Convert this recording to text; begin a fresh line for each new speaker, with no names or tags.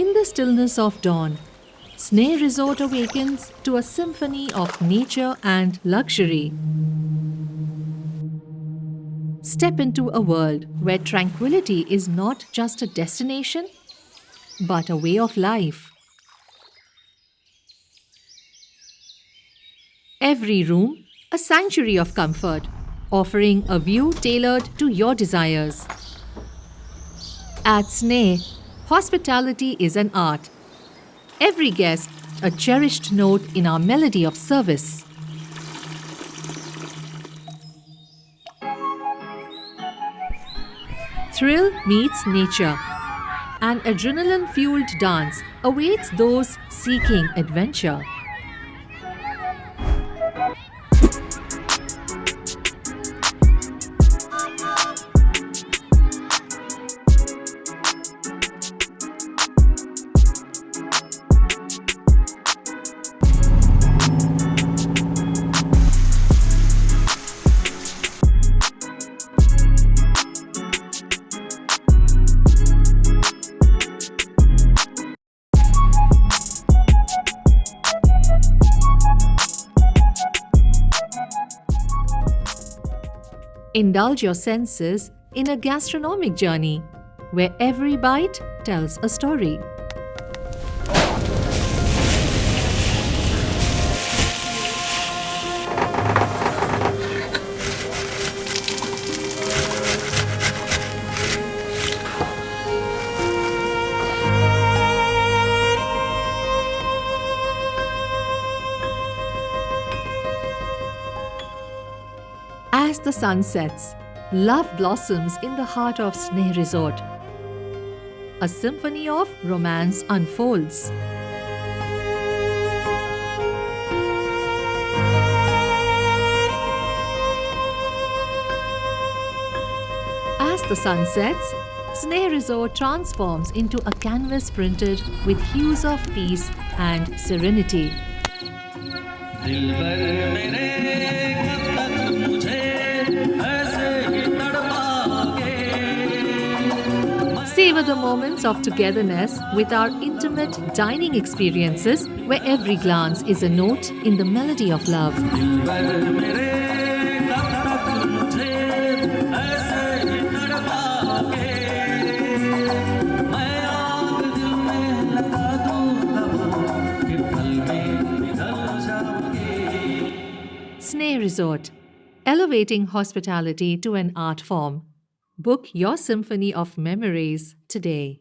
In the stillness of dawn, Sneh Resort awakens to a symphony of nature and luxury. Step into a world where tranquility is not just a destination, but a way of life. Every room, a sanctuary of comfort, offering a view tailored to your desires. At Sneh, hospitality is an art. Every guest, a cherished note in our melody of service. Thrill meets nature. An adrenaline-fueled dance awaits those seeking adventure. Indulge your senses in a gastronomic journey where every bite tells a story. As the sun sets, love blossoms in the heart of Sneh Resort. A symphony of romance unfolds. As the sun sets, Sneh Resort transforms into a canvas printed with hues of peace and serenity. Savor the moments of togetherness with our intimate dining experiences where every glance is a note in the melody of love. Sneh Resort, elevating hospitality to an art form. Book your symphony of memories today.